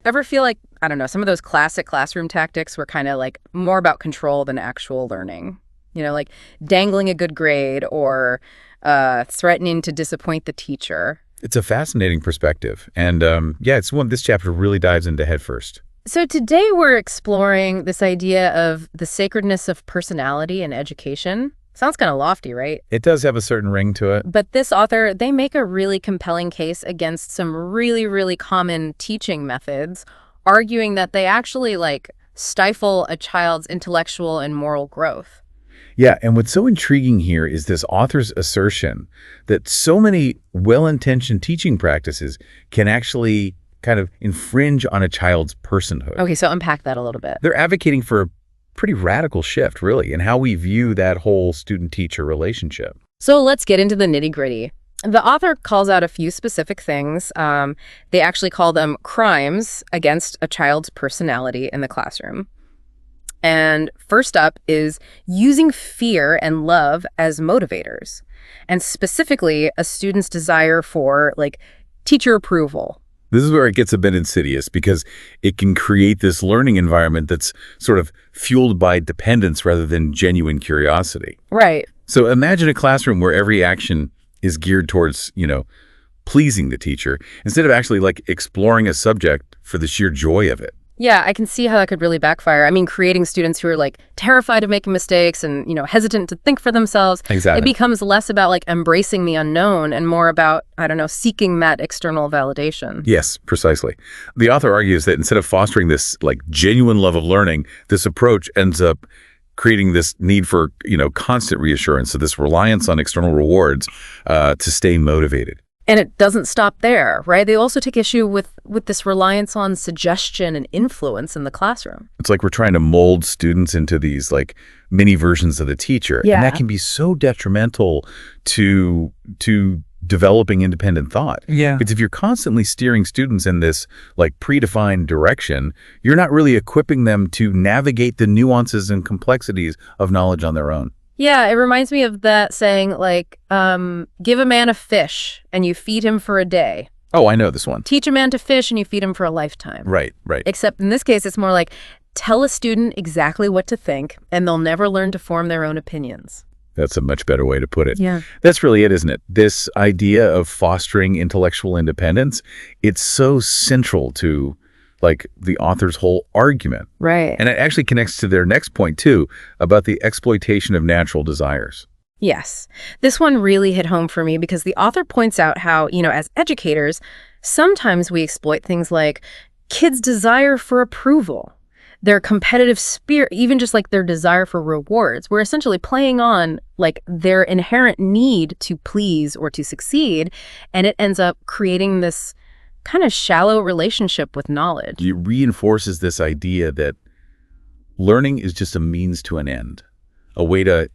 Ever feel like, I don't know, some of those classic classroom tactics were kind of like more about control than actual learning? You know, like dangling a good grade or threatening to disappoint the teacher. It's a fascinating perspective. And it's one this chapter really dives into headfirst. So today we're exploring this idea of the sacredness of personality in education. Sounds kind of lofty, right? It does have a certain ring to it. But this author, they make a really compelling case against some really, really common teaching methods, arguing that they actually stifle a child's intellectual and moral growth. Yeah, and what's so intriguing here is this author's assertion that so many well-intentioned teaching practices can actually kind of infringe on a child's personhood. Okay, so unpack that a little bit. They're advocating for a pretty radical shift, really, in how we view that whole student-teacher relationship. So let's get into the nitty-gritty. The author calls out a few specific things. They actually call them crimes against a child's personality in the classroom. And first up is using fear and love as motivators, and specifically a student's desire for teacher approval. This is where it gets a bit insidious because it can create this learning environment that's sort of fueled by dependence rather than genuine curiosity. Right. So imagine a classroom where every action is geared towards, pleasing the teacher instead of actually exploring a subject for the sheer joy of it. Yeah, I can see how that could really backfire. I mean, creating students who are terrified of making mistakes and, hesitant to think for themselves. Exactly. It becomes less about embracing the unknown and more about, seeking that external validation. Yes, precisely. The author argues that instead of fostering this genuine love of learning, this approach ends up creating this need for, constant reassurance, so this reliance on external rewards to stay motivated. And it doesn't stop there, right? They also take issue with this reliance on suggestion and influence in the classroom. It's like we're trying to mold students into these mini versions of the teacher. Yeah. And that can be so detrimental to developing independent thought. Yeah. Because if you're constantly steering students in this predefined direction, you're not really equipping them to navigate the nuances and complexities of knowledge on their own. Yeah, it reminds me of that saying, give a man a fish and you feed him for a day. Oh, I know this one. Teach a man to fish and you feed him for a lifetime. Right. Except in this case, it's more tell a student exactly what to think and they'll never learn to form their own opinions. That's a much better way to put it. Yeah. That's really it, isn't it? This idea of fostering intellectual independence, it's so central to the author's whole argument. Right. And it actually connects to their next point, too, about the exploitation of natural desires. Yes. This one really hit home for me because the author points out how, as educators, sometimes we exploit things like kids' desire for approval, their competitive spirit, even just their desire for rewards. We're essentially playing on their inherent need to please or to succeed, and it ends up creating this kind of shallow relationship with knowledge. It reinforces this idea that learning is just a means to an end, a way to,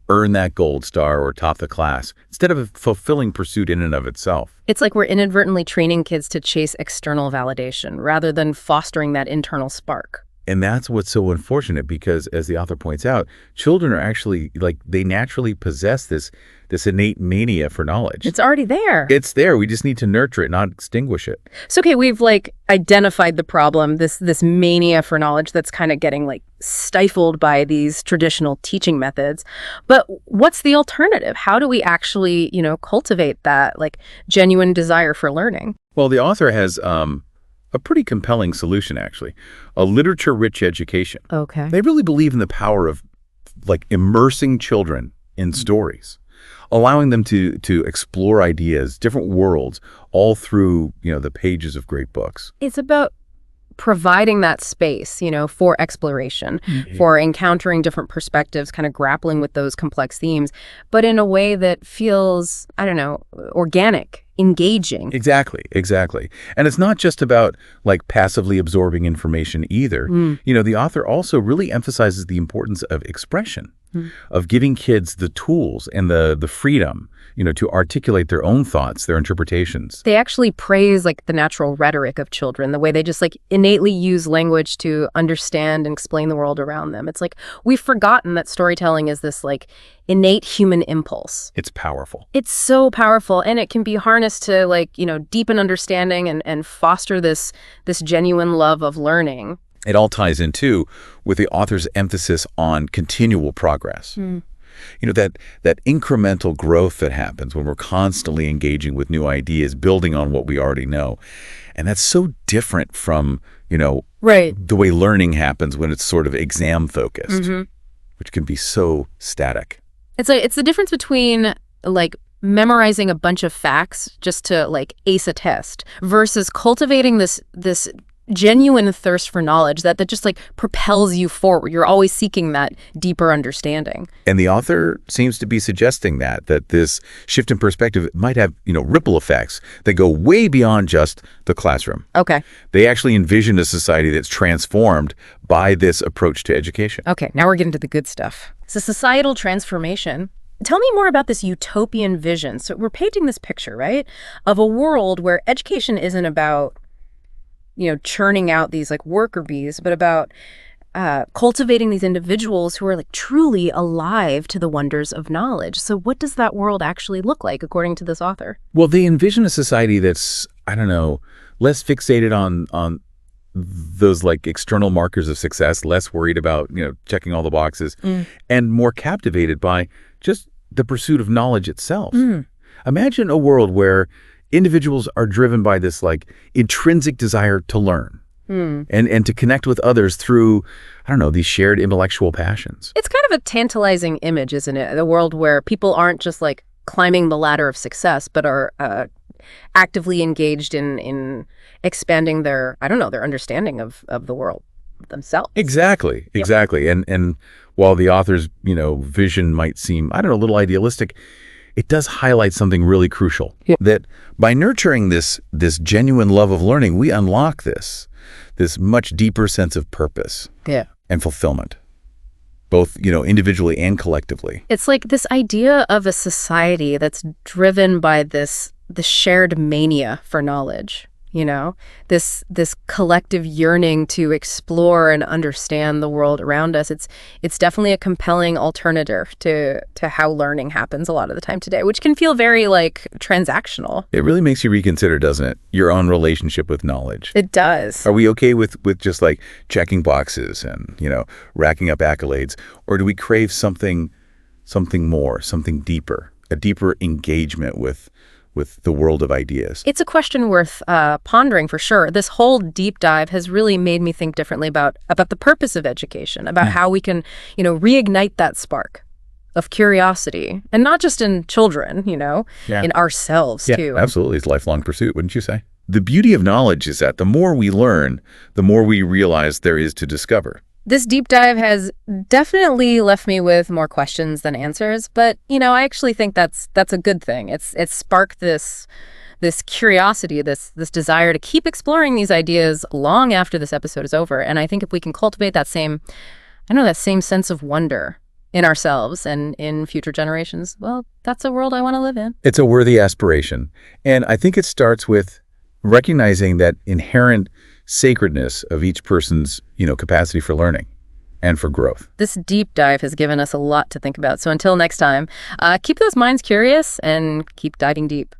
earn that gold star or top the class, instead of a fulfilling pursuit in and of itself. It's like we're inadvertently training kids to chase external validation rather than fostering that internal spark. And that's what's so unfortunate because, as the author points out, children are actually, they naturally possess this innate mania for knowledge. It's already there. It's there. We just need to nurture it, not extinguish it. So, okay, we've identified the problem, this mania for knowledge that's kind of getting stifled by these traditional teaching methods. But what's the alternative? How do we actually, cultivate that genuine desire for learning? Well, the author has a pretty compelling solution, actually. A literature-rich education. Okay. They really believe in the power of immersing children in stories, allowing them to explore ideas, different worlds, all through, the pages of great books. It's about providing that space, for exploration, for encountering different perspectives, kind of grappling with those complex themes, but in a way that feels, organic, engaging. Exactly. And it's not just about passively absorbing information either. The author also really emphasizes the importance of expression. of giving kids the tools and the freedom, to articulate their own thoughts, their interpretations. They actually praise like the natural rhetoric of children, the way they just like innately use language to understand and explain the world around them. It's like we've forgotten that storytelling is this like innate human impulse. It's powerful. It's so powerful, and it can be harnessed to like, deepen understanding and foster this genuine love of learning. It all ties in too with the author's emphasis on continual progress. That incremental growth that happens when we're constantly engaging with new ideas, building on what we already know. And that's so different from, right, the way learning happens when it's sort of exam focused, which can be so static. It's the difference between like memorizing a bunch of facts just to like ace a test versus cultivating this genuine thirst for knowledge that just like propels you forward. You're always seeking that deeper understanding. And the author seems to be suggesting that this shift in perspective might have, ripple effects that go way beyond just the classroom. Okay. They actually envision a society that's transformed by this approach to education. Okay, now we're getting to the good stuff. So societal transformation. Tell me more about this utopian vision. So we're painting this picture, right, of a world where education isn't about churning out these like worker bees, but about cultivating these individuals who are like truly alive to the wonders of knowledge. So what does that world actually look like, according to this author? Well, they envision a society that's, less fixated on those like external markers of success, less worried about, checking all the boxes, and more captivated by just the pursuit of knowledge itself. Imagine a world where individuals are driven by this like intrinsic desire to learn and to connect with others through, these shared intellectual passions. It's kind of a tantalizing image, isn't it? A world where people aren't just like climbing the ladder of success, but are actively engaged in expanding their understanding of the world themselves. Exactly. And while the author's, vision might seem, a little idealistic, it does highlight something really crucial. Yeah. That by nurturing this genuine love of learning, we unlock this much deeper sense of purpose and fulfillment, both, individually and collectively. It's like this idea of a society that's driven by the shared mania for knowledge. This collective yearning to explore and understand the world around us. It's definitely a compelling alternative to how learning happens a lot of the time today, which can feel very like transactional. It really makes you reconsider, doesn't it, your own relationship with knowledge? It does. Are we okay with just like checking boxes and, racking up accolades, or do we crave something more, something deeper, a deeper engagement with the world of ideas? It's a question worth pondering for sure. This whole deep dive has really made me think differently about the purpose of education, about how we can, reignite that spark of curiosity, and not just in children, in ourselves too. Absolutely. It's a lifelong pursuit, wouldn't you say? The beauty of knowledge is that the more we learn, the more we realize there is to discover. This deep dive has definitely left me with more questions than answers, but I actually think that's a good thing. It's sparked this curiosity, this desire to keep exploring these ideas long after this episode is over. And I think if we can cultivate that same sense of wonder in ourselves and in future generations, well, that's a world I want to live in. It's a worthy aspiration, and I think it starts with recognizing that inherent sacredness of each person's, capacity for learning and for growth. This deep dive has given us a lot to think about. So until next time, keep those minds curious and keep diving deep.